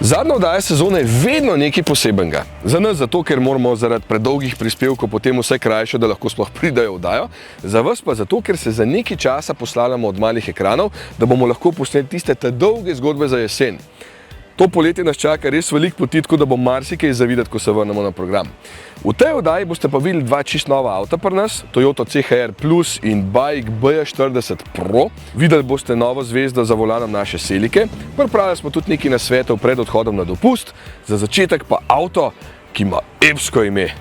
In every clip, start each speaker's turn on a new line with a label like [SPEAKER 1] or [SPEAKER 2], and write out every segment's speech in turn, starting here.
[SPEAKER 1] Zadnja oddaja sezone je vedno nekaj posebenega. Za nas zato, ker moramo zaradi predolgih prispevkov potem vse krajše, da lahko sploh pridajo v oddajo. Za vas pa zato, ker se za nekaj časa poslavljamo od malih ekranov, da bomo lahko posneli tiste dolge zgodbe za jesen. To poletje nas čaka res velik poti, tako da bo marsikaj za videti, ko se vrnemo na program. V tej oddaji boste pa videli dva čist nova avta pri nas, Toyota CHR Plus in Bike BJ40 Pro. Videli boste novo zvezdo za volanom naše Selike. Pripravili smo tudi nekaj nasvetov pred odhodom na dopust. Za začetek pa avto, ki ima epsko ime.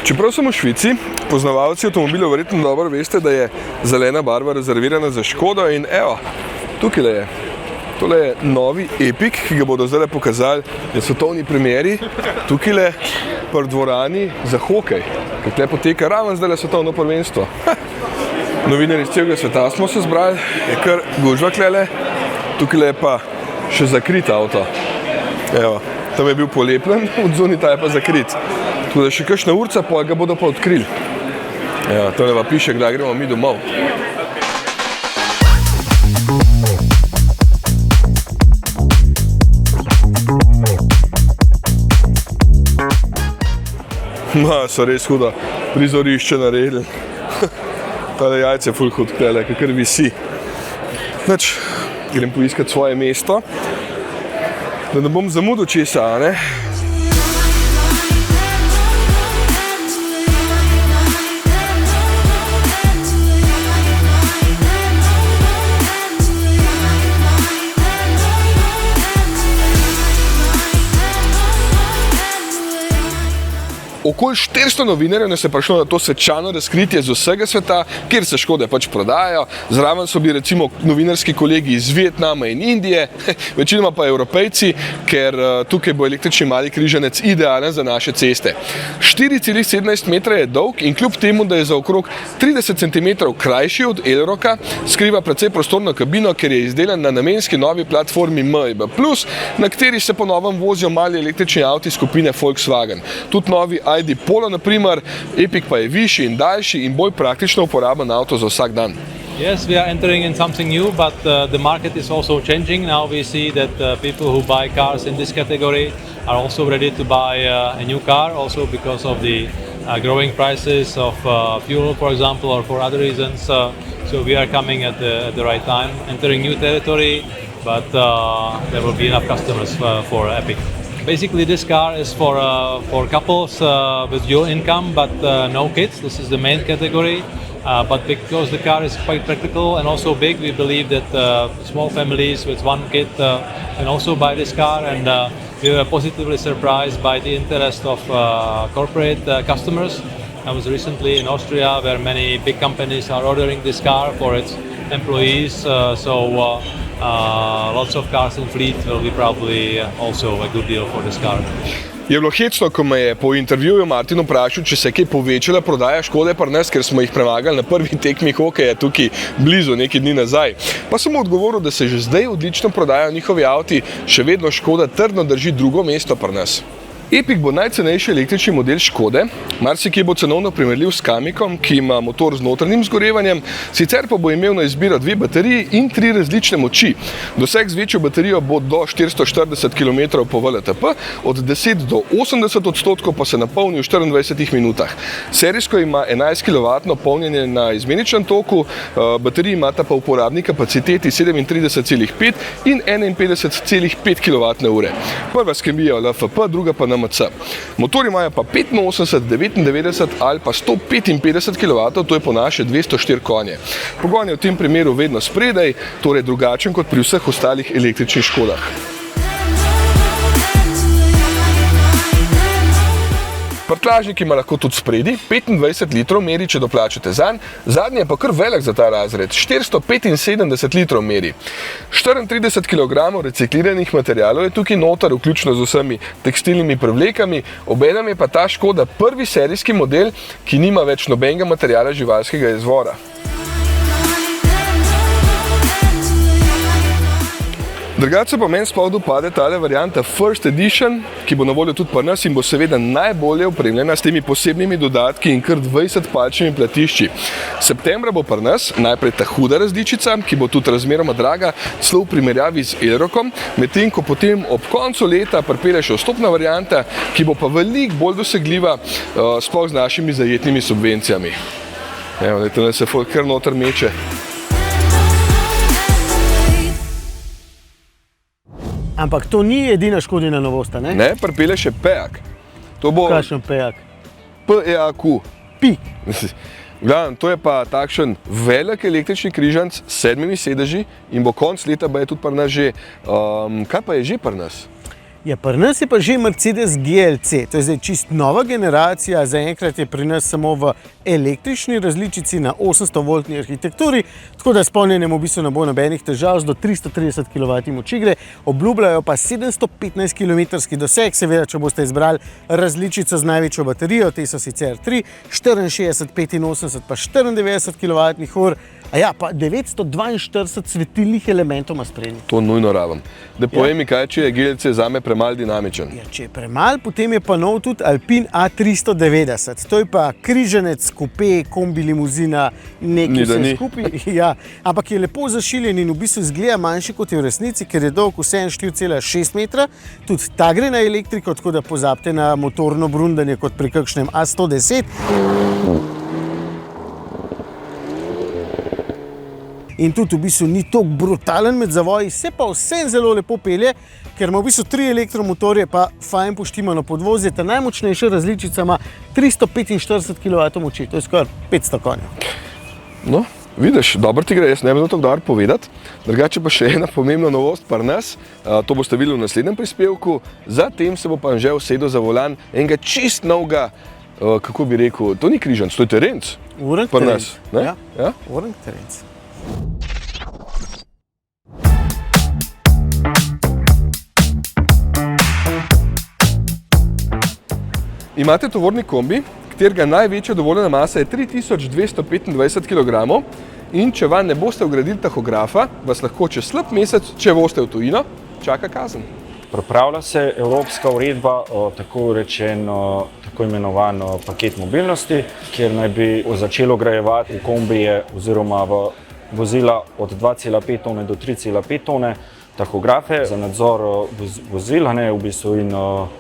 [SPEAKER 1] Čeprav sem v Švici, poznavalci avtomobilov verjetno dobro veste, da je zelena barva rezervirana za Škodo in evo, tukaj je. Tole je novi Epic, ki ga bodo zdaj pokazali na svetovni premieri, tukaj pri dvorani za hokej, ker tle poteka ravno zdaj svetovno prvenstvo. Novinarji iz celega sveta smo se zbrali, je kar gužva klele, tukaj je pa še zakrit avto. Evo, tam je bil polepljen, od zunaj ta je pa zakrit. Tako da še kakšna urca, pa ga bodo pa odkrili. Ja, tole pa piše, kdaj gremo mi domov. So res huda prizorišče naredili. Tale jajce je ful hud tele, kakor visi. Znači, grem poiskat svoje mesto, da ne bom zamudil česa, ne? Okoli 400 novinarjev nas je prišlo na to svečano razkritje z vsega sveta, kjer se Škode pač prodajajo. Zraven so bili recimo novinarski kolegi iz Vietnama in Indije, večinoma pa Evropejci, ker tukaj bo električni mali križanec idealen za naše ceste. 4,17 metra je dolg in kljub temu, da je za okrog 30 cm krajši od Elroka, skriva precej prostorno kabino, ker je izdelan na namenski novi platformi MEB+, na kateri se po novem vozijo mali električni avti skupine Volkswagen. Tudi novi ID Polo, na primer, Epic pa je višji in daljši in bolj praktično uporaben avto za vsak dan.
[SPEAKER 2] Yes, we are entering in something new, but the market is also changing. Now we see that people who buy cars in this category are also ready to buy a new car, also because of the growing prices of fuel, for example, or for other reasons. So we are coming at the right time, entering new territory, but there will be enough customers for Epic. Basically, this car is for couples with dual income, but no kids. This is the main category. But because the car is quite practical and also big, we believe that small families with one kid can also buy this car. And we were positively surprised by the interest of corporate customers. I was recently in Austria, where many big companies are ordering this car for its employees. Lots of cars in fleet will be probably also a good deal for this car.
[SPEAKER 1] Je bilo hecno, ko me je po intervjuju Martin vprašal, če se je kaj povečala prodaja Škode pri nas, ker smo jih premagali na prvi tekmi hokeja tukaj blizu nekaj dni nazaj. Pa sem mu odgovoril, da se že zdaj odlično prodajajo njihovi avti, še vedno Škoda trdno drži drugo mesto pri nas. Epic bo najcenejši električni model Škode, marsikje bo cenovno primerljiv s Kamicom, ki ima motor z notranjim zgorevanjem, sicer pa bo imel na izbiro 2 bateriji in 3 različne moči. Doseg z večjo baterijo bo do 440 km po VLTP, od 10 do 80% pa se napolni v 24 minutah. Serijsko ima 11 kW polnjenje na izmeničnem toku, bateriji imata pa uporabni kapaciteti 37,5 in 51,5 kWh. Prva s kemijo LFP, druga pa NMC. Motori imajo pa 85, 99 ali pa 155 kW, to je po naše 204 konje. Pogon je v tem primeru vedno spredaj, torej drugačen kot pri vseh ostalih električnih Škodah. Prtljažnik ima lahko tudi spredi, 25 litrov meri, če doplačate zanj, zadnji je pa kar velik za ta razred, 475 litrov meri. 34 kg recikliranih materialov je tukaj noter, vključno z vsemi tekstilnimi prevlekami, obenem je pa ta Škoda prvi serijski model, ki nima več nobenega materiala živalskega izvora. Drugače pa meni sploh dopade tale varianta First Edition, ki bo na voljo tudi pri nas in bo seveda najbolje opremljena s temi posebnimi dodatki in kar 20-palčnimi platišči. Septembra bo pri nas najprej ta huda različica, ki bo tudi razmeroma draga, celo v primerjavi z Elrockom, medtem ko potem ob koncu leta pripelje še vstopna varianta, ki bo pa veliko bolj dosegljiva, sploh z našimi zajetnimi subvencijami. Evo, da se folk kar noter meče.
[SPEAKER 3] Ampak to ni edina Škodina novost, ne?
[SPEAKER 1] Ne, pripelje še Peak. To bo
[SPEAKER 3] Kakšen Peak?
[SPEAKER 1] PEAQ.
[SPEAKER 3] Pik.
[SPEAKER 1] Gledam, to je pa takšen velik električni križanc s 7 sedeži in bo konc leta tudi pri nas že. Kaj pa je že pri nas?
[SPEAKER 3] Ja, pri nas je pa že Mercedes GLC, to je zdaj čist nova generacija, zaenkrat je pri nas samo v električni različici na 800-voltni arhitekturi, tako da s polnjenjem v bistvu ne bo nobenih težav, z do 330 kW moči gre, obljubljajo pa 715 km doseg, seveda, če boste izbrali različico z največjo baterijo, te so sicer 3, 64, 85 pa 94 kWh, a ja, pa 942 svetilnih elementov ima sprednji.
[SPEAKER 1] To nujno rabim. Da povej mi, kaj če je GLC zame premalo dinamičen.
[SPEAKER 3] Ja, če je premalo, potem je pa nov tudi Alpine A390. To je pa križanec, kupe, kombi, limuzina, nekaj vse skupaj. Ja, ampak je lepo zašiljen in v bistvu izgleda manjši kot je v resnici, ker je dolg vseeno 4,6 metra. Tudi ta gre na elektriko, tako da pozabite na motorno brundanje kot pri kakšnem A110. In tudi v bistvu ni tako brutalen med zavoji, se pa vsem zelo lepo pelje, ker ima v bistvu 3 elektromotorje pa fajn poštimano podvozje. Ta najmočnejša različica ima 345 kW moči, to je skoraj 500 konjev.
[SPEAKER 1] No, vidiš, dobro ti gre, jaz ne bi to dobro povedati. Drugače pa še ena pomembna novost pri nas, to boste videli v naslednjem prispevku, zatem se bo pa Anže usedel za volan enega čist novega, kako bi rekel, to ni križanc, to je terenc.
[SPEAKER 3] Urang
[SPEAKER 1] pri
[SPEAKER 3] terenc.
[SPEAKER 1] nas, ne?
[SPEAKER 3] Ja, urang terenc.
[SPEAKER 1] Imate tovorni kombi, katerega največja dovoljena masa je 3225 kg in če vam ne boste vgradili tahografa, vas lahko čez slab mesec, če boste v tujino, čaka kazen.
[SPEAKER 4] Pripravlja se evropska uredba o tako imenovan paket mobilnosti, kjer naj bi začelo vgrajevati v kombije oziroma v vozila od 2,5 tone do 3,5 tone tahografe za nadzor vozil v bistvu in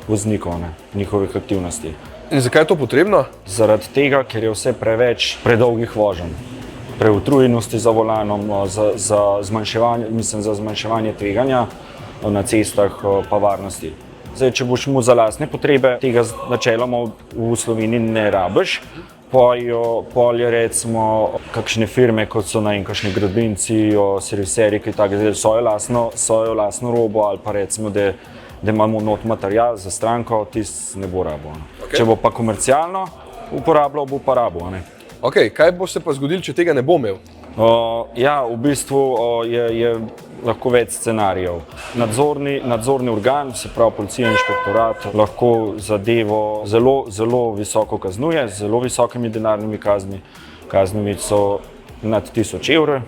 [SPEAKER 4] voznikov, njihovih aktivnosti.
[SPEAKER 1] In zakaj je to potrebno?
[SPEAKER 4] Zaradi tega, ker je vse preveč predolgih voženj, preutrujenosti za volanom, za zmanjševanje tveganja na cestah pa varnosti. Zdaj, če boš mu za lastne potrebe, tega načeloma v Sloveniji ne rabiš, pol je recimo kakšne firme, kot so kakšni gradbinci, serviserji, ki tako svojo lastno robo ali pa recimo, da imamo not material za stranko, tisto ne bo rabo. Okay. Če bo pa komercialno uporabljal, bo pa rabo.
[SPEAKER 1] Ok, kaj bo se pa zgodilo, če tega ne bo imel?
[SPEAKER 4] Ja, v bistvu je lahko več scenarijev. Nadzorni organ, se pravi policija, inšpektorat, lahko zadevo zelo visoko kaznuje, z zelo visokimi denarnimi kaznimi so nad 1000 evrov.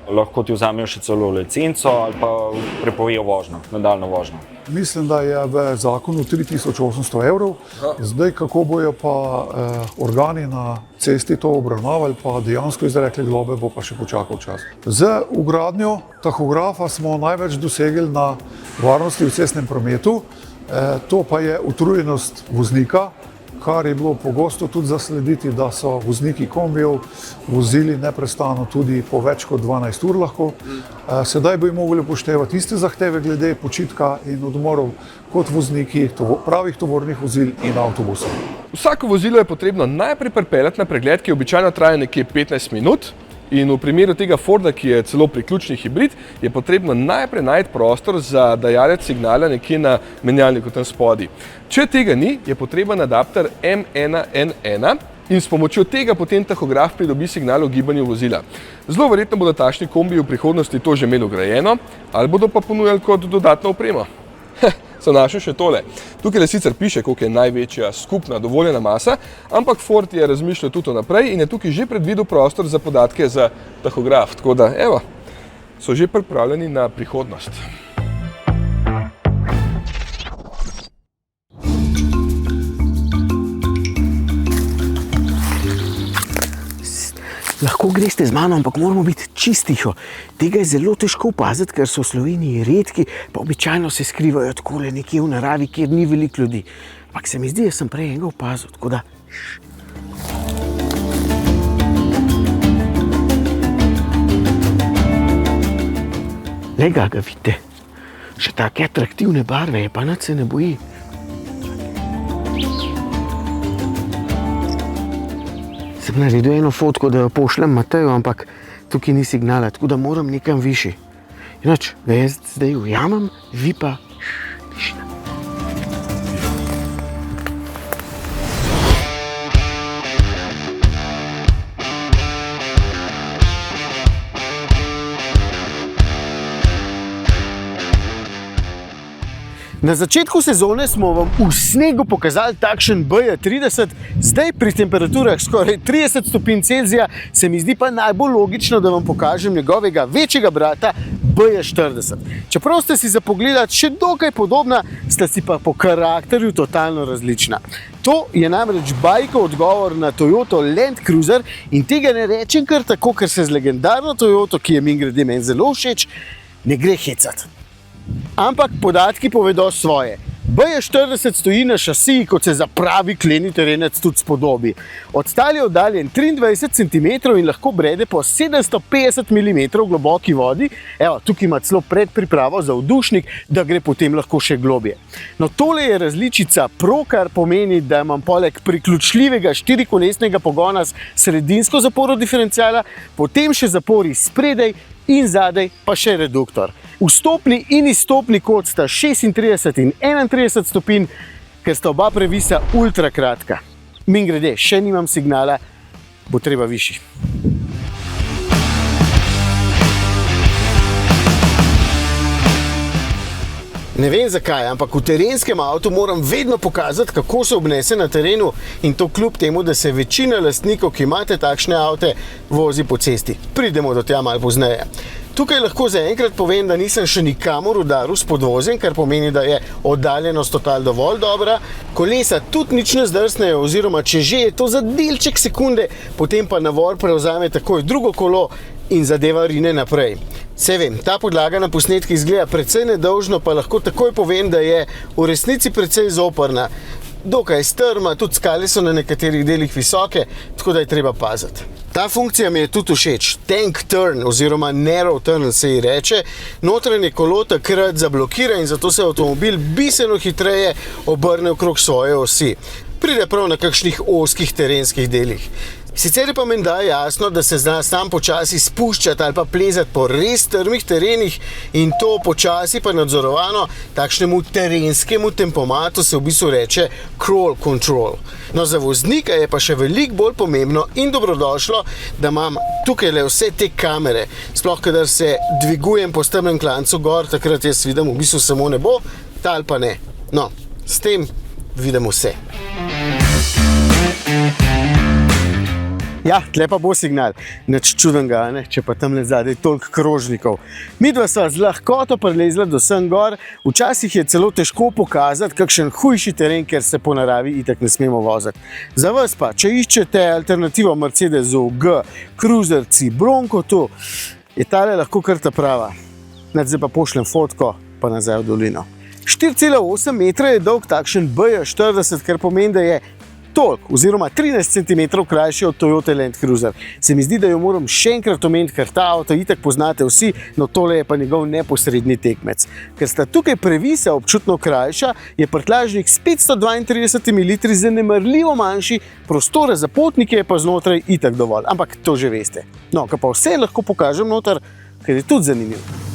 [SPEAKER 4] Lahko ti vzamejo še celo licenco ali pa prepovejo vožnjo, nadaljnjo vožnjo.
[SPEAKER 5] Mislim, da je v zakonu 3800 evrov. Zdaj, kako bojo pa organi na cesti to obravnavali, pa dejansko izrekli globe, bo pa še počakal čas. Z vgradnjo tahografa smo največ dosegli na varnosti v cestnem prometu. To pa je utrujenost voznika, kar je bilo pogosto tudi zaslediti, da so vozniki kombijev vozili neprestano tudi po več kot 12 ur lahko. Sedaj bi mogli upoštevati iste zahteve glede počitka in odmorov kot vozniki pravih tovornih vozil in avtobusov.
[SPEAKER 1] Vsako vozilo je potrebno najprej pripeljati na pregled, ki običajno traja nekje 15 minut. In v primeru tega Forda, ki je celo priključni hibrid, je potrebno najprej najti prostor za dajalec signala nekje na menjalniku tam spodaj. Če tega ni, je potreben adapter M1N1 in s pomočjo tega potem tahograf pridobi signal o gibanju vozila. Zelo verjetno bodo takšni kombiji v prihodnosti to že imeli vgrajeno ali bodo pa ponujali kot dodatno opremo. Sem našel še tole. Tukaj sicer piše, koliko je največja skupna dovoljena masa, ampak Ford je razmišljal tudi naprej in je tukaj že predvidel prostor za podatke za tahograf. Tako da, evo, so že pripravljeni na prihodnost.
[SPEAKER 3] Lahko greste z mano, ampak moramo biti čistiho. Tega je zelo težko opaziti, ker so v Sloveniji redki, pa običajno se skrivajo takole nekje v naravi, kjer ni veliko ljudi. Ampak se mi zdi, da sem prej enega opazil, tako da... Lega ga vidite, še take atraktivne barve je, pa nič se ne boji. Sem naredil eno fotko, da jo pošljem Mateju, ampak tukaj ni signala, tako da moram nekam višji. Inač, ga jaz zdaj ujamem, vi pa tišina. Na začetku sezone smo vam v snegu pokazali takšen BJ30, zdaj pri temperaturah skoraj 30 stopinj Celzija se mi zdi pa najbolj logično, da vam pokažem njegovega večjega brata BJ40. Čeprav ste si za pogledati še dokaj podobna, sta si pa po karakterju totalno različna. To je namreč bajkov odgovor na Toyota Land Cruiser in tega ne rečem kar tako, ker se z legendarno Toyoto, ki je mimogrede meni zelo všeč, ne gre hecati. Ampak podatki povedo svoje. BJ40 stoji na šasiji, kot se za pravi kleni terenec tudi spodobi. Od tal je oddaljen 23 cm in lahko brede po 750 mm globoki vodi. Evo, tukaj ima celo predpripravo za vdušnik, da gre potem lahko še globje. No, tole je različica Pro, kar pomeni, da imam poleg priključljivega štirikolesnega pogona s sredinsko zaporo diferenciala, potem še zapori spredaj in zadaj pa še reduktor. Vstopni in izstopni kot sta 36 in 31 stopinj, ker sta oba previsa ultra kratka. Mimogrede, še nimam signala, bo treba višji. Ne vem zakaj, ampak v terenskem avtu moram vedno pokazati, kako se obnese na terenu in to kljub temu, da se večina lastnikov, ki imate takšne avte, vozi po cesti. Pridemo do tja malo pozneje. Tukaj lahko zaenkrat povem, da nisem še nikamor udaril s podvozjem, kar pomeni, da je oddaljenost total dovolj dobra. Kolesa tudi nič ne zdrsnejo, oziroma če že je to za delček sekunde, potem pa navor prevzame takoj drugo kolo in zadeva rine naprej. Se vem, ta podlaga na posnetki izgleda precej nedolžno, pa lahko takoj povem, da je v resnici precej zoprna. Dokaj strma, tudi skale so na nekaterih delih visoke, tako da je treba paziti. Ta funkcija mi je tudi všeč. Tank turn oziroma narrow turn se ji reče. Notranje kolo takrat zablokira in zato se avtomobil bistveno hitreje obrne okrog svoje osi. Pride prav na kakšnih ozkih terenskih delih. Sicer je pa menda jasno, da se zna sam počasi spuščati ali pa plezati po res strmih terenih in to počasi pa nadzorovano takšnemu terenskemu tempomatu se v bistvu reče crawl control. No, za voznika je pa še veliko bolj pomembno in dobrodošlo, da imam tukaj le vse te kamere. Sploh, kadar se dvigujem po strmem klancu gor, takrat jaz vidim v bistvu samo nebo, tal pa ne. No, s tem vidim vse. Ja, tle pa bo signal. Nič čudenega, ne? Če pa tamle zadaj toliko krožnikov. Midva sva z lahkoto prilezla do sem gor, včasih je celo težko pokazati kakšen hujši teren, ker se po naravi itak ne smemo voziti. Za vas pa, če iščete alternativo Mercedesu G, Cruiserci, Bronco tu, je tale lahko kar ta prava. Zdaj pa pošljem fotko, pa nazaj v dolino. 4,8 metra je dolg takšen BJ40, kar pomeni, da je toliko, oziroma 13 cm krajši od Toyota Land Cruiser. Se mi zdi, da jo moram še enkrat omeniti, ker ta avto itak poznate vsi, no tole je pa njegov neposredni tekmec. Ker sta tukaj previsa občutno krajša, je prtljažnik s 532 litri zanemarljivo manjši, prostora za potnike je pa znotraj itak dovolj, ampak to že veste. No, kar pa vse lahko pokažem noter, ker je tudi zanimivo.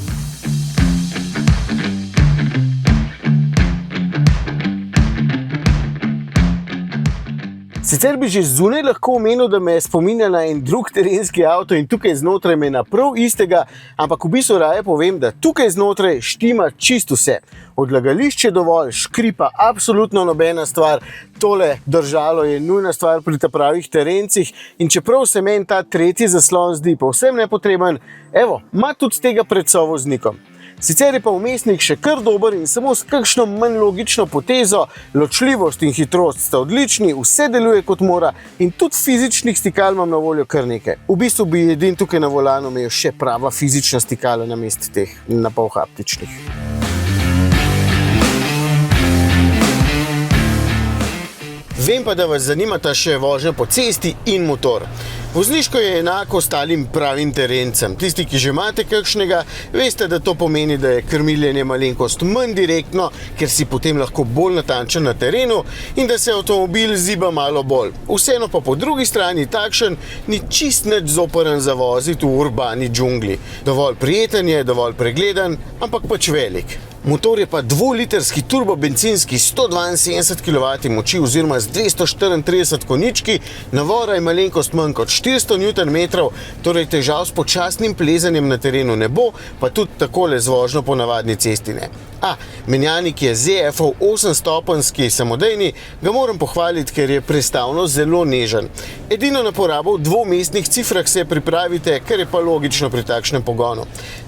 [SPEAKER 3] Sicer bi že zunaj lahko omenil, da me je spominja na en drug terenski avto in tukaj znotraj me na prav istega, ampak v bistvu raje povem, da tukaj znotraj štima čisto vse. Odlagališče dovolj, škripa absolutno nobena stvar, tole držalo je nujna stvar pri pravih terencih in čeprav se meni ta tretji zaslon zdi povsem nepotreben, evo, ima tudi tega pred sovoznikom. Sicer je pa vmesnik še kar dober in samo s kakšno manj logično potezo, ločljivost in hitrost sta odlični, vse deluje kot mora in tudi fizičnih stikal imam na voljo kar nekaj. V bistvu bi edin tukaj na volanu imel še prava fizična stikala namesto teh napol haptičnih. Vem pa, da vas zanimata še vožnja po cesti in motor. Vozniško je enako ostalim pravim terencem. Tisti, ki že imate kakšnega, veste, da to pomeni, da je krmiljenje malenkost manj direktno, ker si potem lahko bolj natančen na terenu in da se avtomobil ziba malo bolj. Vseeno pa po drugi strani takšen ni čist nič zoprn za voziti v urbani džungli. Dovolj prijeten je, dovolj pregleden, ampak pač velik. Motor je pa 2-litrski turbobencinski 172 kW moči oziroma z 234 konjički, navora je malenkost manj kot 400 Nm, torej težav s počasnim plezanjem na terenu ne bo, pa tudi takole z vožnjo po navadni cesti ne. Menjalnik je ZF-ov 8-stopenjski samodejni, ga moram pohvaliti, ker je prestavno zelo nežen. Edino na porabo v dvomestnih cifrah se pripravite, kar je pa logično pri takšnem pogonu.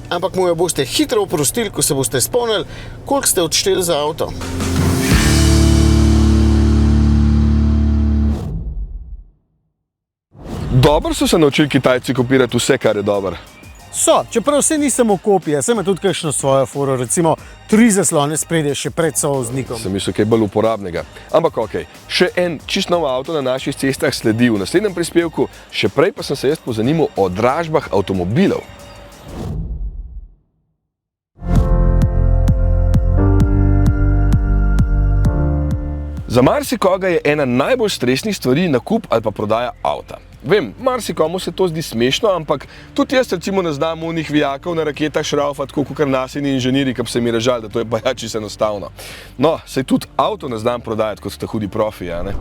[SPEAKER 3] Ampak mu jo boste hitro oprostili, ko se boste spomnili, koliko ste odšteli za avto.
[SPEAKER 1] Dobro so se naučili Kitajci kopirati vse, kar je dobro.
[SPEAKER 3] So, čeprav vse ni samo kopija, sem tudi kakšno svojo foro, recimo 3 zaslone spredje še pred sovoznikom.
[SPEAKER 1] Sem mislil, kaj bolj uporabnega. Ampak okej, še en čist nov avto na naših cestah sledi v naslednjem prispevku, še prej pa sem se jaz pozanimal o dražbah avtomobilov. Za marsikoga je ena najbolj stresnih stvari nakup ali pa prodaja avta. Vem, marsikomu se to zdi smešno, ampak tudi jaz recimo ne znam unih vijakov na raketah šraufati, kot naseni inženirji, ki bi se mi režali, da to je pa čisto enostavno. No, saj tudi avto ne znam prodajati, kot sta hudi profiji, a ne?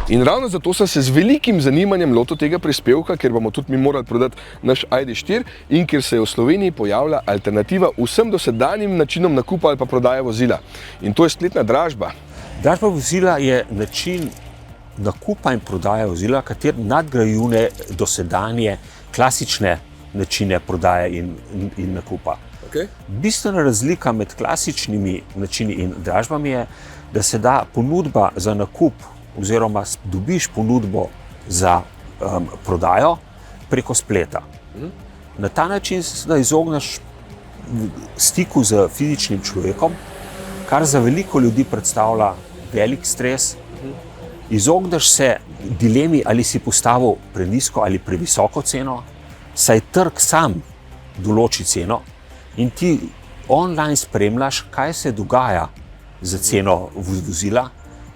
[SPEAKER 1] In ravno zato sem se z velikim zanimanjem lotil tega prispevka, ker bomo tudi mi morali prodati naš ID4 in ker se je v Sloveniji pojavila alternativa vsem dosedanjim načinom nakupa ali pa prodaje vozila. In to je spletna dražba.
[SPEAKER 6] Dražba vozila je način nakupa in prodaje vozila, kater nadgrajuje dosedanje klasične načine prodaje in nakupa.
[SPEAKER 1] Okay.
[SPEAKER 6] Bistvena razlika med klasičnimi načini in dražbami je, da se da ponudba za nakup oziroma dobiš ponudbo za prodajo preko spleta. Na ta način se da izogneš stiku z fizičnim človekom, kar za veliko ljudi predstavlja velik stres. Izogneš se dilemi, ali si postavil prenizko ali previsoko ceno, saj trg sam določi ceno in ti online spremljaš, kaj se dogaja za ceno vozila.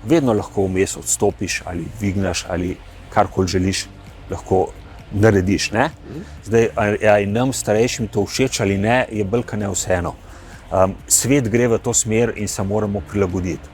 [SPEAKER 6] Vedno lahko vmes odstopiš ali dvigneš ali karkoli želiš, lahko narediš. Ne? Zdaj, ali nam starejšim to všeč ali ne, je bolj kot ne vseeno. Svet gre v to smer in se moramo prilagoditi.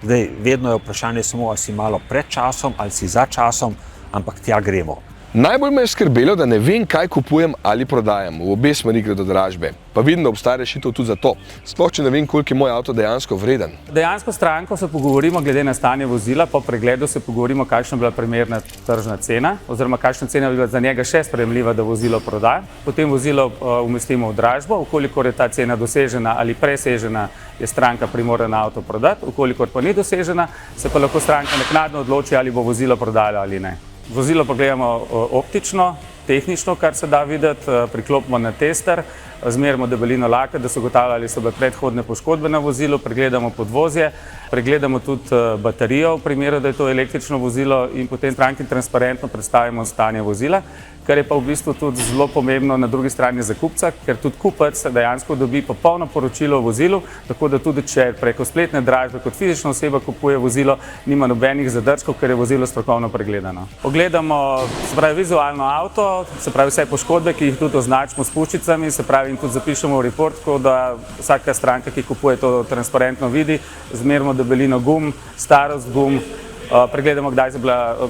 [SPEAKER 6] Zdaj, vedno je vprašanje samo, ali si malo pred časom ali si za časom, ampak tja gremo.
[SPEAKER 1] Najbolj me je skrbelo, da ne vem, kaj kupujem ali prodajam. V obe smeri gre do dražbe. Pa vidim, da obstaja rešitev tudi za to. Sploh, če ne vem, koliko je moj avto dejansko vreden.
[SPEAKER 7] Dejansko stranko se pogovorimo glede na stanje vozila, po pregledu se pogovorimo, kakšna je bila primerna tržna cena, oziroma kakšna cena bi bila za njega še sprejemljiva, da vozilo proda. Potem vozilo umestimo v dražbo, ukolikor je ta cena dosežena ali presežena, je stranka primorana avto prodati, ukolikor pa ni dosežena, se pa lahko stranka naknadno odloči, ali bo vozilo prodala ali ne. Vozilo pa gledamo optično, tehnično, kar se da videti, priklopimo na tester, zmerimo debelino laka, da so ugotavljali, ali so bile predhodne poškodbe na vozilu, pregledamo podvozje, pregledamo tudi baterijo v primeru, da je to električno vozilo in potem stranki transparentno predstavimo stanje vozila, kar je pa v bistvu tudi zelo pomembno na drugi strani za kupca, ker tudi kupec dejansko dobi popolno poročilo o vozilu, tako da tudi če preko spletne dražbe kot fizična oseba kupuje vozilo, nima nobenih zadržkov, ker je vozilo strokovno pregledano. Pogledamo, se pravi, vizualno avto, se pravi vse poškodbe, ki jih tudi označimo s puščicami, se pravi in tudi zapišemo v report, tako da vsaka stranka, ki kupuje to transparentno vidi, zmerimo debelino gum, starost gum, pregledamo,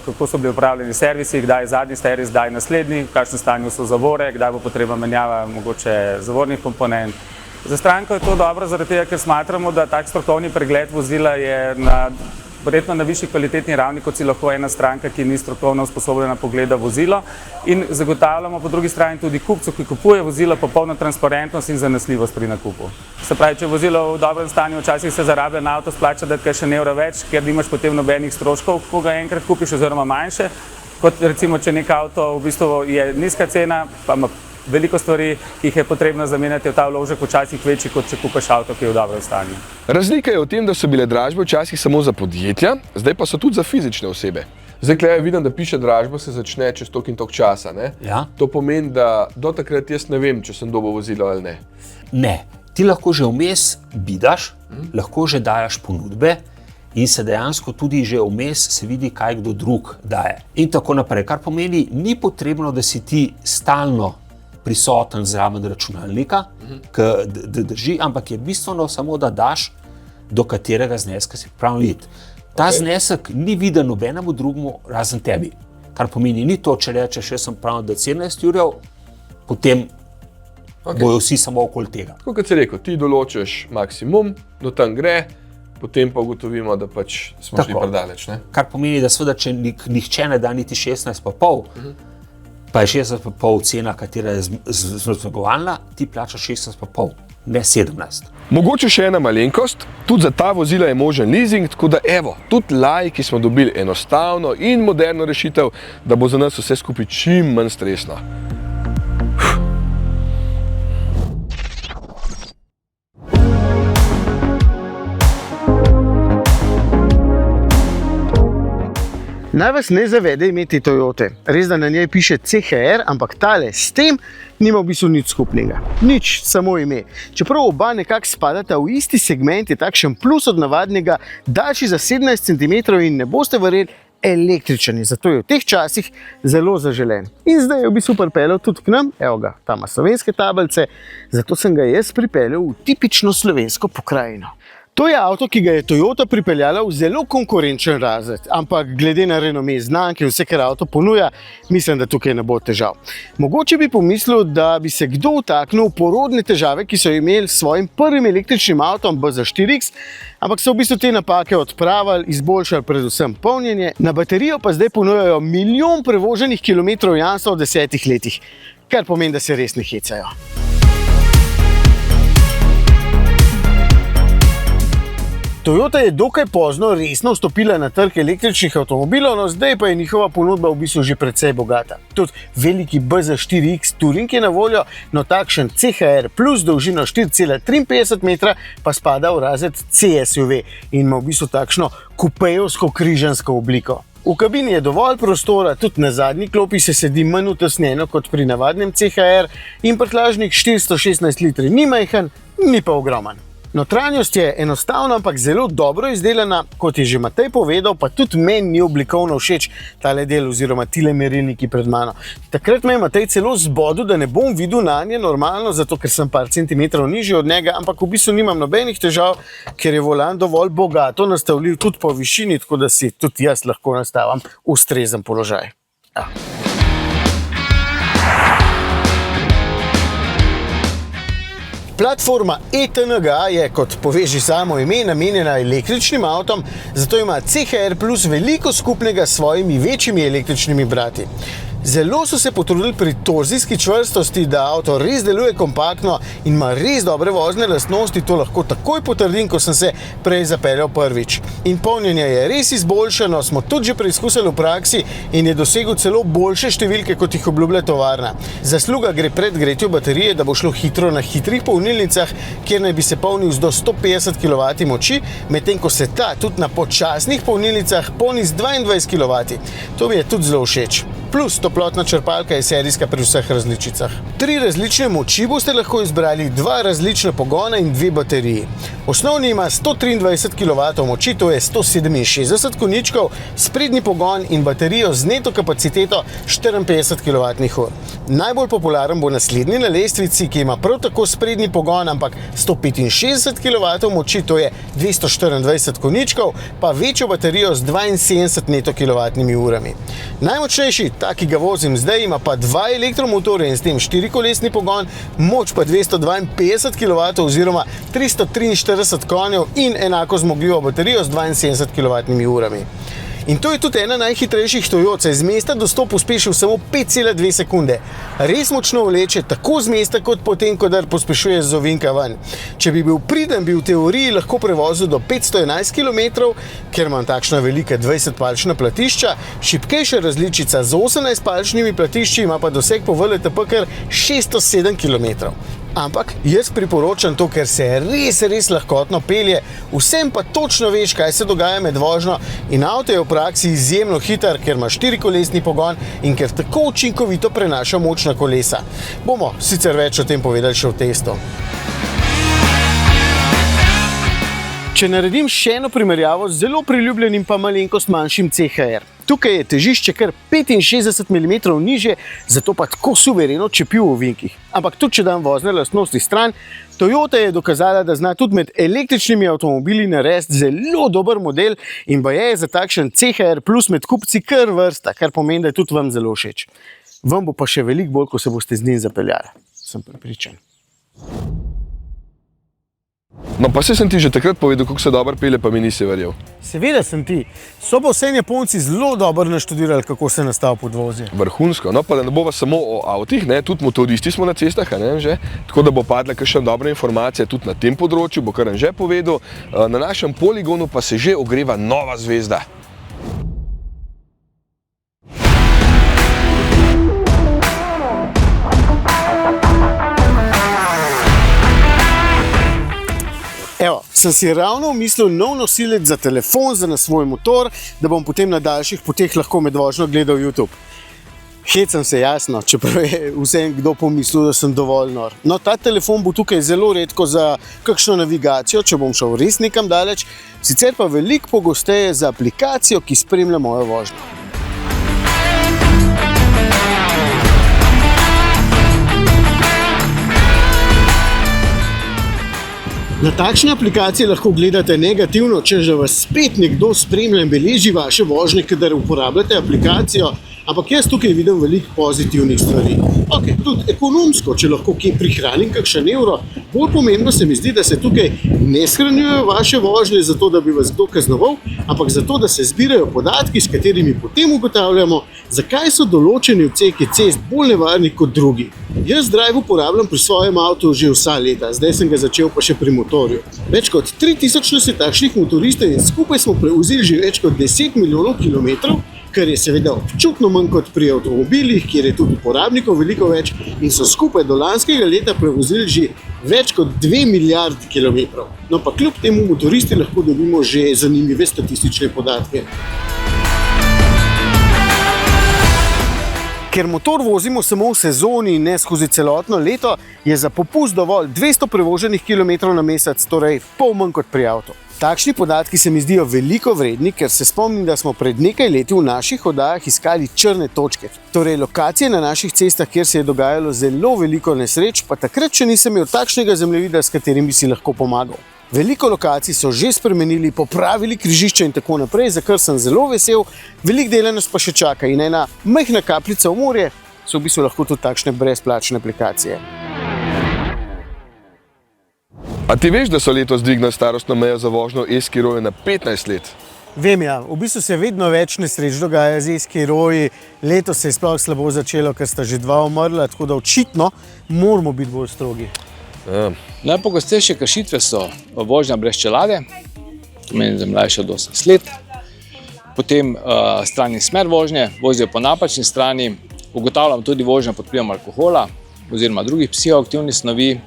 [SPEAKER 7] kako so bili upravljeni servisi, kdaj je zadnji servis, kdaj je naslednji, v kakšnem stanju so zavore, kdaj bo potreba menjava mogoče zavornih komponent. Za stranko je to dobro zaradi tega, ker smatramo, da tak strokovni pregled vozila je na verjetno na višji kvalitetni ravni, kot si lahko ena stranka, ki ni strokovno usposobljena, pogleda vozilo. In zagotavljamo po drugi strani tudi kupcu, ki kupuje vozilo, popolno transparentnost in zanesljivost pri nakupu. Se pravi, če je vozilo v dobrem stanju, včasih se za rabljen avto splača dati še evra več, ker nimaš potem nobenih stroškov, ko ga enkrat kupiš, oziroma manjše. Kot recimo, če nek avto v bistvu je nizka cena, pa ima veliko stvari, ki jih je potrebno zamenjati, v ta vložek včasih večji, kot če kupiš avto, ki je v dobrem stanju.
[SPEAKER 1] Razlika je v tem, da so bile dražbe včasih samo za podjetja, zdaj pa so tudi za fizične osebe. Zdaj, klej vidim, da piše, dražba se začne čez toliko in toliko časa. Ne?
[SPEAKER 6] Ja.
[SPEAKER 1] To pomeni, da do takrat jaz ne vem, če sem dobil vozilo ali ne.
[SPEAKER 6] Ne, ti lahko že vmes bidaš, lahko že dajaš ponudbe in se dejansko tudi že vmes se vidi, kaj kdo drug daje. In tako naprej, kar pomeni, ni potrebno, da si ti stalno prisoten zraven računalnika, ki drži, ampak je bistveno samo, da daš, do katerega zneska si pripravljen iti. Ta znesek ni viden nobenemu drugemu razen tebi. Kar pomeni, ni to, če rečeš, jaz sem pripravljen dati 17 jurjev, potem bojo vsi samo okoli tega.
[SPEAKER 1] Tako kot si rekel, ti določiš maksimum, do tam gre, potem pa ugotovimo, da pač smo šli predaleč.
[SPEAKER 6] Kar pomeni, da seveda, če nihče ne da niti 16,5, pa je 16,5 cena, katera je zmagovalna, ti plačaš 16,5, ne 17.
[SPEAKER 1] Mogoče še ena malenkost, tudi za ta vozila je možen leasing, tako da evo, tudi laiki smo dobili enostavno in moderno rešitev, da bo za nas vse skupaj čim manj stresno.
[SPEAKER 3] Naj vas ne zavede imeti Toyote. Res, da na njej piše CHR, ampak tale s tem nima v bistvu nič skupnega. Nič, samo ime. Čeprav oba nekako spadata v isti segment, je takšen plus od navadnega, daljši za 17 cm in ne boste verjeli, električen je. Zato je v teh časih zelo zaželen. In zdaj je v bistvu pripeljal tudi k nam, evo ga, tam ima slovenske tablice, zato sem ga jaz pripeljal v tipično slovensko pokrajino. To je avto, ki ga je Toyota pripeljala v zelo konkurenčen razred, ampak glede na renome znamke in vse, kar avto ponuja, mislim, da tukaj ne bo težav. Mogoče bi pomislil, da bi se kdo vtaknil v porodne težave, ki so imeli s svojim prvim električnim avtom BZ4X, ampak so v bistvu te napake odpravili, izboljšali predvsem polnjenje, na baterijo pa zdaj ponujajo milijon prevoženih kilometrov jamstva v 10 letih, kar pomeni, da se res ne hecajo. Toyota je dokaj pozno resno vstopila na trg električnih avtomobilov, no zdaj pa je njihova ponudba v bistvu že precej bogata. Tudi veliki BZ4X Touring je na voljo, no takšen CHR plus dolžino 4,53 metra pa spada v razred CSUV in ima v bistvu takšno kupejevsko križansko obliko. V kabini je dovolj prostora, tudi na zadnji klopi se sedi manj utesnjeno kot pri navadnem CHR in prtljažnik 416 litri ni majhen, ni pa ogroman. Notranjost je enostavna, ampak zelo dobro izdelana, kot je že Matej povedal, pa tudi meni ni oblikovno všeč tale del oziroma tile merilniki pred mano. Takrat me je Matej celo zbodel, da ne bom videl nanje normalno, zato ker sem par centimetrov nižji od njega, ampak v bistvu nimam nobenih težav, ker je volan dovolj bogato nastavljiv tudi po višini, tako da si tudi jaz lahko nastavim ustrezen položaj. Ja. Platforma ETNG je, kot pove že samo ime, namenjena električnim avtom, zato ima CHR Plus veliko skupnega s svojimi večjimi električnimi brati. Zelo so se potrudili pri torzijski čvrstosti, da avto res deluje kompaktno in ima res dobre vozne lastnosti, to lahko takoj potrdim, ko sem se prej zapeljal prvič. In polnjenje je res izboljšano, smo tudi že preizkusili v praksi in je dosegel celo boljše številke, kot jih obljublja tovarna. Zasluga gre predgretju baterije, da bo šlo hitro na hitrih polnilnicah, kjer naj bi se polnil z do 150 kW moči, medtem ko se ta tudi na počasnih polnilnicah polni z 22 kW. To mi je tudi zelo všeč. Plus toplotna črpalka je serijska pri vseh različicah. 3 različne moči boste lahko izbrali, 2 različna pogona in 2 bateriji. Osnovni ima 123 kW moči, to je 167 konjičkov, sprednji pogon in baterijo z neto kapaciteto 54 kWh. Najbolj popularen bo naslednji na lestvici, ki ima prav tako sprednji pogon, ampak 165 kW moči, to je 224 konjičkov, pa večjo baterijo z 72 neto kWh. Najmočnejši, ta, ki ga vozim zdaj, ima pa 2 elektromotorja in s tem 4-kolesni pogon, moč pa 252 kW oziroma 343 konjev in enako zmogljivo baterijo z 72 kWh. In to je tudi ena najhitrejših Toyota, saj z mesta do 100 pospešil samo 5,2 sekunde. Res močno vleče, tako z mesta kot potem, kadar pospešuje z ovinka ven. Če bi bil priden, bi v teoriji lahko prevozil do 511 km, ker imam takšna velika 20-palčna platišča, šibkejša različica z 18-palčnimi platišči ima pa doseg po VLTP kar 607 km. Ampak jaz priporočam to, ker se res lahkotno pelje, vsem pa točno veš, kaj se dogaja med vožnjo in avto je v praksi izjemno hiter, ker ima 4-kolesni pogon in ker tako učinkovito prenaša moč na kolesa. Bomo sicer več o tem povedali še v testu. Če naredim še eno primerjavo z zelo priljubljenim pa malenkost manjšim CHR. Tukaj je težišče kar 65 mm nižje, zato pa tako suvereno čepi v ovinkih. Ampak tudi, če dam vozne lastnosti stran, Toyota je dokazala, da zna tudi med električnimi avtomobili narediti zelo dober model in baje je za takšen CHR plus med kupci kar vrsta, kar pomeni, da je tudi vam zelo všeč. Vam bo pa še veliko bolj, ko se boste z njim zapeljali. Sem prepričan.
[SPEAKER 1] No, pa sem ti že takrat povedal, kako se dobro pelje, pa mi nisi verjel.
[SPEAKER 3] Seveda sem ti. So pa vse Japonci zelo dobro naštudirali, kako se nastavi podvozje.
[SPEAKER 1] Vrhunsko. No, pa da ne bova samo o avtih, ne, tudi motoristi smo na cestah, ne, že, tako da bo padla kakšna dobra informacija tudi na tem področju, bo kar že povedal. Na našem poligonu pa se že ogreva nova zvezda.
[SPEAKER 3] Evo, sem si ravno mislil nov nosilec za telefon, za na svoj motor, da bom potem na daljših poteh lahko med vožnjo gledal YouTube. Hecam se, jasno, čeprav je vsem kdo pomislil, da sem dovolj nor. No, ta telefon bo tukaj zelo redko za kakšno navigacijo, če bom šel res nekam daleč, sicer pa veliko pogosteje za aplikacijo, ki spremlja mojo vožnjo. Na takšne aplikacije lahko gledate negativno, če že vas spet nekdo spremlja in beleži vaše vožnje, kadar uporabljate aplikacijo, ampak jaz tukaj vidim veliko pozitivnih stvari. Ok, tudi ekonomsko, če lahko kje prihranim kakšen evro, bolj pomembno se mi zdi, da se tukaj ne shranjujejo vaše vožnje zato, da bi vas kdo kaznoval, ampak zato, da se zbirajo podatki, s katerimi potem ugotavljamo, zakaj so določeni odseki cest bolj nevarni kot drugi. Jaz Drive uporabljam pri svojem avtu že vsa leta, zdaj sem ga začel pa še pri motorju. Več kot 3000 nas je takšnih motoristov in skupaj smo prevozili že več kot 10 milijonov kilometrov, kar je seveda občutno manj kot pri avtomobilih, kjer je tudi uporabnikov veliko več in so skupaj do lanskega leta prevozili že več kot 2 milijardi kilometrov. No pa kljub temu motoristi lahko dobimo že zanimive statistične podatke. Ker motor vozimo samo v sezoni in ne skozi celotno leto, je za popust dovolj 200 prevoženih kilometrov na mesec, torej pol manj kot pri avtu. Takšni podatki se mi zdijo veliko vredni, ker se spomnim, da smo pred nekaj leti v naših oddajah iskali črne točke. Torej lokacije na naših cestah, kjer se je dogajalo zelo veliko nesreč, pa takrat še nisem imel takšnega zemljevida, s katerim bi si lahko pomagal. Veliko lokacij so že spremenili, popravili križišča in tako naprej, za kar sem zelo vesel, veliko dela nas pa še čaka in ena majhna kapljica v morje so v bistvu lahko tudi takšne brezplačne aplikacije.
[SPEAKER 1] A ti veš, da so letos dvignili starostno mejo za vožnjo e-skirojev na 15 let?
[SPEAKER 3] Vem, ja, v bistvu se vedno več nesreč dogaja z e-skiroji, letos se je sploh slabo začelo, ker sta že 2 umrla, tako da očitno moramo biti bolj strogi.
[SPEAKER 1] Ja.
[SPEAKER 8] Najpogostejše kršitve so vožnja brez čelade, to meni za mlajše od 18 let, potem strani smer vožnje, vozijo po napačni strani, ugotavljam tudi vožnjo pod vplivom alkohola oziroma drugih psihoaktivnih snovi,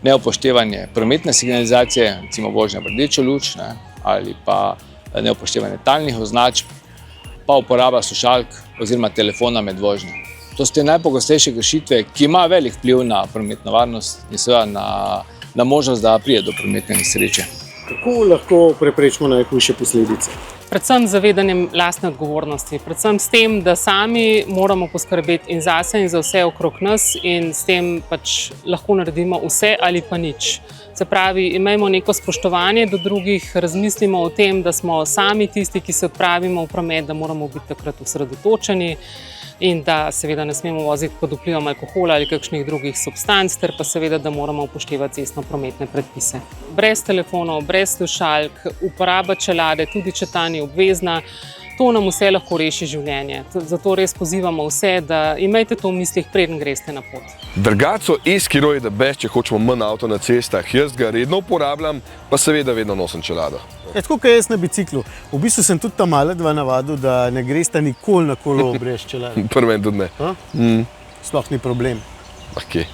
[SPEAKER 8] neupoštevanje prometne signalizacije, recimo vožnja v rdečo luč, ali pa neupoštevanje talnih označb, pa uporaba slušalk oziroma telefona med vožnjo. To so te najpogostejše kršitve, ki ima velik vpliv na prometno varnost in seveda na možnost, da pride do prometne nesreče.
[SPEAKER 3] Kako lahko preprečimo najhujše posledice?
[SPEAKER 9] Predvsem z zavedanjem lastne odgovornosti, predvsem s tem, da sami moramo poskrbeti in zase in za vse okrog nas in s tem pač lahko naredimo vse ali pa nič. Se pravi, imejmo neko spoštovanje do drugih, razmislimo o tem, da smo sami tisti, ki se odpravimo v promet, da moramo biti takrat osredotočeni. in da seveda ne smemo voziti pod vplivom alkohola ali kakšnih drugih substanc, ter pa seveda, da moramo upoštevati cestno-prometne predpise. Brez telefonov, brez slušalk, uporaba čelade, tudi če ta ni obvezna, to nam vse lahko reši življenje. Zato res pozivamo vse, da imejte to v mislih, preden greste na pot.
[SPEAKER 1] Drugače so e-skiroji the best, če hočemo manj avto na cestah. Jaz ga redno uporabljam, pa seveda vedno nosim čelado.
[SPEAKER 3] Tako kot jaz na biciklu. V bistvu sem tudi ta mala dva navadil, da ne gresta nikoli na kolo brez čelade.
[SPEAKER 1] Prven tudi ne.
[SPEAKER 3] Sploh ni problem.
[SPEAKER 1] Okay.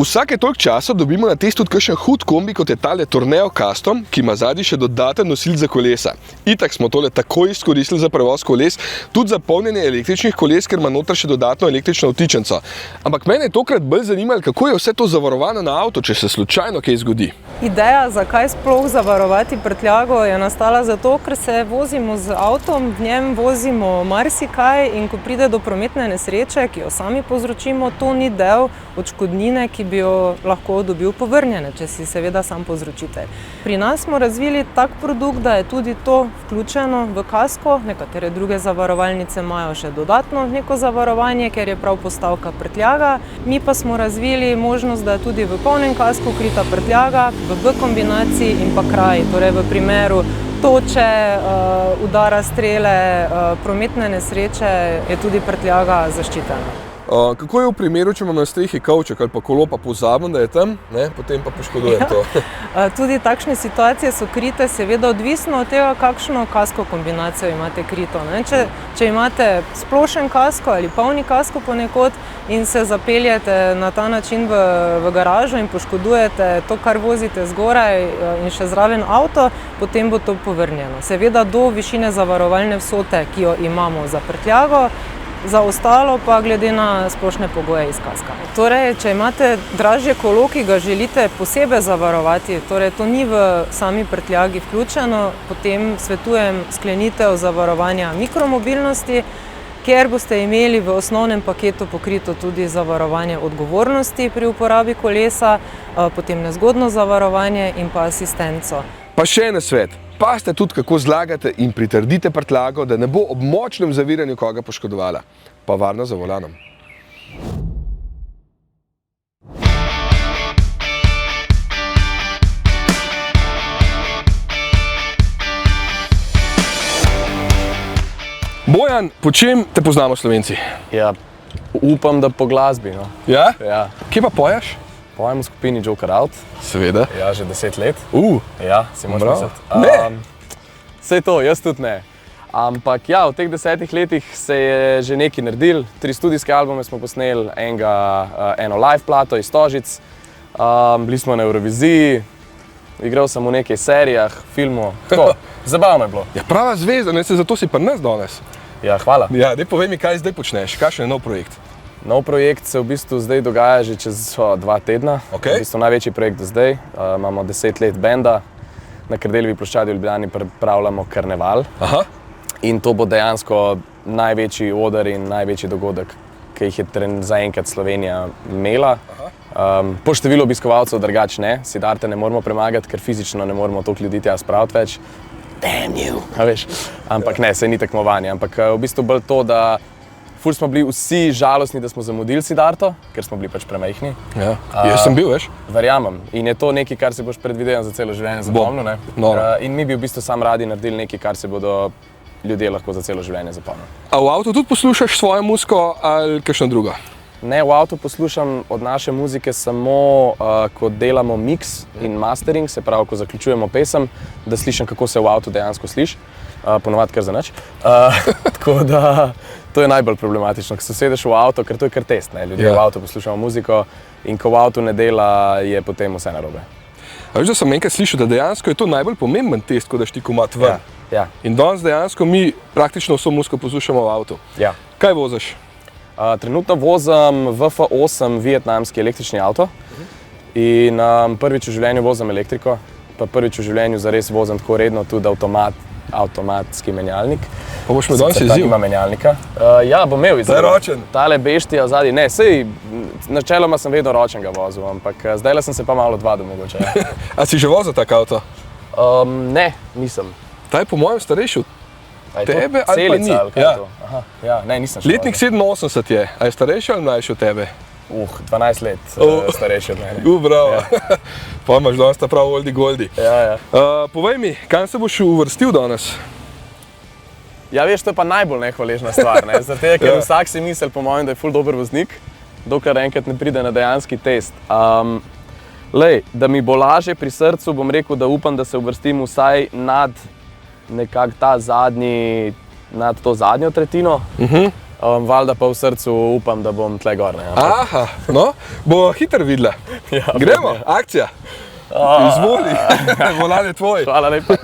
[SPEAKER 1] Vsake toliko časa dobimo na test tudi kakšen hud kombi, kot je tale Tourneo Custom, ki ima zadnji še dodaten nosilec za kolesa. Itak smo tole takoj izkoristili za prevoz koles, tudi za polnjenje električnih koles, ker ima noter še dodatno električno vtičnico. Ampak mene je tokrat bolj zanimalo, kako je vse to zavarovano na avto, če se slučajno kaj zgodi.
[SPEAKER 10] Ideja, zakaj sploh zavarovati prtljago, je nastala zato, ker se vozimo z avtom, v njem vozimo marsikaj in ko pride do prometne nesreče, ki jo sami povzročimo, to ni del odškodnine, ki bi jo lahko dobil povrnjene, če si seveda sam povzročitelj. Pri nas smo razvili tak produkt, da je tudi to vključeno v kasko, nekatere druge zavarovalnice imajo še dodatno neko zavarovanje, ker je prav postavka prtljaga. Mi pa smo razvili možnost, da je tudi v polnem kasku krita prtljaga, v B kombinaciji in pa kraji, torej v primeru toče, udara strele, prometne nesreče je tudi prtljaga zaščitena.
[SPEAKER 1] Kako je v primeru, če imam na strehi kavček ali pa kolo, pa pozabim, da je tam, potem pa poškodujem to?
[SPEAKER 10] Tudi takšne situacije so krite, seveda odvisno od tega, kakšno kasko kombinacijo imate krito. Če imate splošen kasko ali polni kasko ponekod in se zapeljete na ta način v garažo in poškodujete to, kar vozite zgoraj in še zraven avto, potem bo to povrnjeno. Seveda do višine zavarovalne vsote, ki jo imamo za prtljago, za ostalo pa glede na splošne pogoje iz kaska. Torej, če imate dražje kolo, ki ga želite posebej zavarovati, torej to ni v sami prtljagi vključeno, potem svetujem sklenitev zavarovanja mikromobilnosti, kjer boste imeli v osnovnem paketu pokrito tudi zavarovanje odgovornosti pri uporabi kolesa, potem nezgodno zavarovanje in pa asistenco.
[SPEAKER 1] Pa še en svet. Pazite tudi, kako zlagate in pritrdite prtljago, da ne bo ob močnem zaviranju koga poškodovala. Pa varno za volanom. Bojan, po čem te poznamo Slovenci?
[SPEAKER 11] Ja, upam, da po glasbi. No.
[SPEAKER 1] Ja?
[SPEAKER 11] Ja.
[SPEAKER 1] Kje pa poješ?
[SPEAKER 11] Pojem v skupini Joker Out.
[SPEAKER 1] Seveda.
[SPEAKER 11] Ja, že 10 let. Ja, si moraš misliti.
[SPEAKER 1] Ne?
[SPEAKER 11] Sej to, jaz tudi ne. Ampak ja, v teh 10 letih se je že nekaj naredil. 3 studijske albume smo posneli, eno live plato iz Stožic. Bili smo na Euroviziji, igral sem v nekaj serijah, filmov. Tako, zabavno je bilo.
[SPEAKER 1] Ja, prava zvezda, zato si pa nas danes.
[SPEAKER 11] Ja, hvala.
[SPEAKER 1] Ja, daj povej mi, kaj zdaj počneš, kakšen je nov projekt?
[SPEAKER 11] Nov projekt se v bistvu zdaj dogaja že čez 2 tedna.
[SPEAKER 1] Okay.
[SPEAKER 11] V bistvu največji projekt do zdaj. Imamo 10 let benda. Na Kardeljevi ploščadi v Ljubljani pripravljamo karneval.
[SPEAKER 1] Aha.
[SPEAKER 11] In to bo dejansko največji oder in največji dogodek, ki jih je zaenkrat Slovenija imela. Po številu obiskovalcev drugač ne. Siddharte ne moramo premagati, ker fizično ne moramo toliko ljudi tja spraviti več. Damn you! Ampak ne, saj ni tekmovanje. Ampak v bistvu bolj to, da ful smo bili vsi žalostni, da smo zamudili Siddharto, ker smo bili pač premajhni.
[SPEAKER 1] Ja. Jaz sem bil, veš?
[SPEAKER 11] Verjamem. In je to nekaj, kar se boš predvideval za celo življenje zapomnil. In mi bi v bistvu sam radi naredili nekaj, kar se bodo ljudje lahko za celo življenje zapomnili.
[SPEAKER 1] A v avtu tudi poslušaš svojo muziko ali kakšno drugo?
[SPEAKER 11] Ne, v avtu poslušam od naše muzike samo, ko delamo mix in mastering, se pravi, ko zaključujemo pesem, da slišim, kako se v avtu dejansko sliši. Ponovadi kar za nič. Tako da to je najbolj problematično, ko se sedeš v avto, ker to je kar test. Ljudje v avtu poslušamo muziko in ko v avtu ne dela, je potem vse narobe.
[SPEAKER 1] A veš, da sem enkrat slišal, da dejansko je to najbolj pomemben test, ko daš ti komad ven.
[SPEAKER 11] Ja.
[SPEAKER 1] In danes dejansko mi praktično vso muziko poslušamo v avtu.
[SPEAKER 11] Ja.
[SPEAKER 1] Kaj voziš?
[SPEAKER 11] Trenutno vozim VF8 vietnamski električni avto in prvič v življenju vozim elektriko, pa prvič v življenju zares vozim tako redno tudi avtomatski menjalnik.
[SPEAKER 1] Pa boš imel danes izziv?
[SPEAKER 11] Nima menjalnika. Ja, bom imel izziv.
[SPEAKER 1] Da je ročen?
[SPEAKER 11] Tale beštija zadnji. Ne, sej, načeloma sem vedno ročnega vozil, ampak zdajle sem se pa malo odvadil mogoče.
[SPEAKER 1] A si že vozil tak avto?
[SPEAKER 11] Ne, nisem.
[SPEAKER 1] Ta je po mojem starejši od tebe ali pa
[SPEAKER 11] Celica,
[SPEAKER 1] ni?
[SPEAKER 11] ali kaj je to? Aha, ja, ne, nisem šel.
[SPEAKER 1] Letnik 87 je. A je starejši ali mlajši od tebe?
[SPEAKER 11] 12 let starejši od mene.
[SPEAKER 1] Bravo. Pa imaš danes ta prav oldi goldi.
[SPEAKER 11] Ja.
[SPEAKER 1] Povej mi, kam se boš uvrstil danes?
[SPEAKER 11] Ja, veš, to je pa najbolj nehvaležna stvar, ne? Zaradi tega, ker vsak si misli, po mojem, da je ful dober voznik, dokler enkrat ne pride na dejanski test. Da mi bo lažje pri srcu, bom rekel, da upam, da se uvrstim vsaj nad nekako nad to zadnjo tretjino. Valjda pa v srcu upam, da bom tle gor.
[SPEAKER 1] Aha, no, bomo hitro videla.
[SPEAKER 11] Ja,
[SPEAKER 1] gremo, akcija. Izvoli, volan je tvoj.
[SPEAKER 11] Hvala lepa.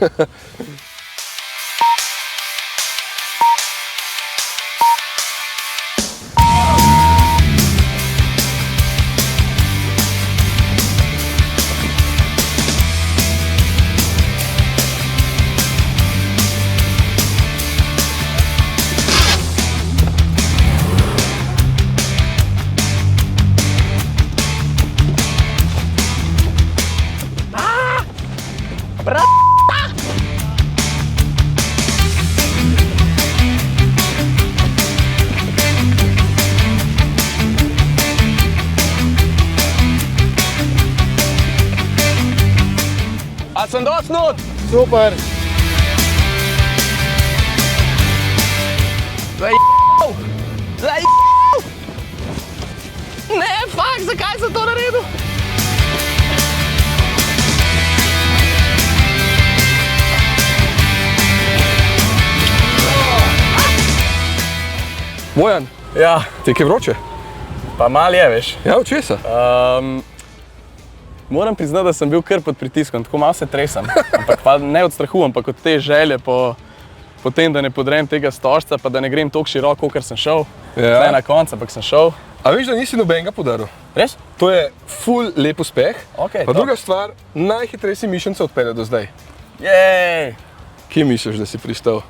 [SPEAKER 11] A sem dosti not?
[SPEAKER 3] Super.
[SPEAKER 11] Ne, fakt, zakaj sem to naredil?
[SPEAKER 1] Bojan,
[SPEAKER 11] Ja,
[SPEAKER 1] ti je vroče?
[SPEAKER 11] pa mal je, veš.
[SPEAKER 1] Ja, od česa?
[SPEAKER 11] Moram priznati, da sem bil kar pod pritiskom, tako malo se tresem. Ampak pa ne od strahu, ampak od te želje po tem, da ne podrem tega stožca, pa da ne grem toliko široko, kot sem šel.
[SPEAKER 1] Ja.
[SPEAKER 11] Ne na koncu, ampak sem šel.
[SPEAKER 1] A veš, da nisi nobenega podaril?
[SPEAKER 11] Res?
[SPEAKER 1] To je ful lep uspeh.
[SPEAKER 11] Okej,
[SPEAKER 1] Pa
[SPEAKER 11] top.
[SPEAKER 1] druga stvar, najhitrejši mišljenca odpelje do zdaj.
[SPEAKER 11] Jej!
[SPEAKER 1] Kje misliš, da si pristal?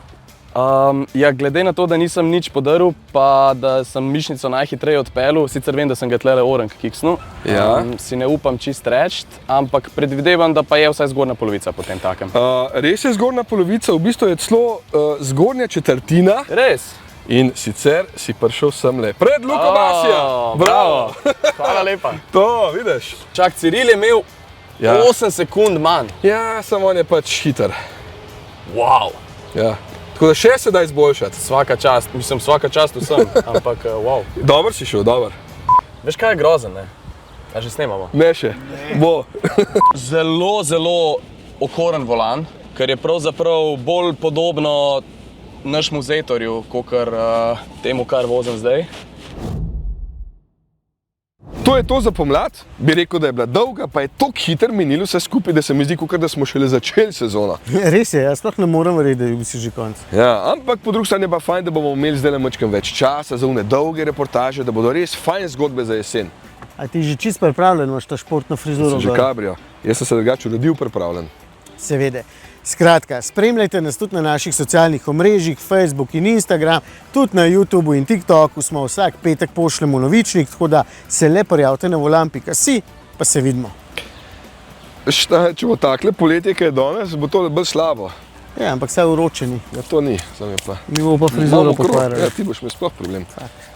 [SPEAKER 11] Ja, glede na to, da nisem nič podaril, pa da sem mišnico najhitreje odpeljal, sicer vem, da sem ga tlele orang kiksnul,
[SPEAKER 1] Ja.
[SPEAKER 11] si ne upam čist reči, ampak predvidevam, da pa je vsaj zgornja polovica po tem takem.
[SPEAKER 1] Res je zgornja polovica, v bistvu je celo zgornja četrtina.
[SPEAKER 11] Res?
[SPEAKER 1] In sicer si prišel semle pred Luko Basija.
[SPEAKER 11] Bravo! Hvala lepa.
[SPEAKER 1] To, vidiš?
[SPEAKER 11] Čak, Ciril je imel 8 sekund manj.
[SPEAKER 1] Ja, samo on je pač hiter.
[SPEAKER 11] Wow!
[SPEAKER 1] Ja. Tako da še se da izboljšati.
[SPEAKER 11] Svaka čast, mislim, svaka čast vsem, ampak wow.
[SPEAKER 1] Dober si šel, dober.
[SPEAKER 11] Veš kaj je grozen, ne? A že snemamo?
[SPEAKER 1] Ne še. Bo.
[SPEAKER 11] Zelo, zelo okoren volan, ker je pravzaprav bolj podobno našemu Zetorju, kakor temu, kar vozim zdaj.
[SPEAKER 1] To je to za pomlad. Bi rekel, da je bila dolga, pa je tako hiter minilo vse skupaj, da se mi zdi, kot da smo šele začeli sezono.
[SPEAKER 3] Res je, jaz sploh ne morem verjeti, da je si že konc.
[SPEAKER 1] Ja, ampak po drugi strani je pa fajn, da bomo imeli zdaj malo več časa za une dolge reportaže, da bodo res fajn zgodbe za jesen.
[SPEAKER 3] A ti že čist pripravljen, imaš ta športno frizuro?
[SPEAKER 1] Že kabrio. Jaz sem se drugače uredil pripravljen.
[SPEAKER 3] Seveda. Skratka, spremljajte nas tudi na naših socialnih omrežjih, Facebook in Instagram, tudi na YouTubu in TikToku smo vsak petek pošljemo novičnik, tako da se le prijavite na volan.si, pa se vidimo.
[SPEAKER 1] Če bo takle poletje, kaj je danes, bo to bolj slabo.
[SPEAKER 3] Ja, ampak vse vročeni.
[SPEAKER 1] Ja, to ni, sam je pa.
[SPEAKER 3] Mi bomo pa frizuro pokvarjali.
[SPEAKER 1] Ja, ti boš imel sploh problem.
[SPEAKER 3] Tak.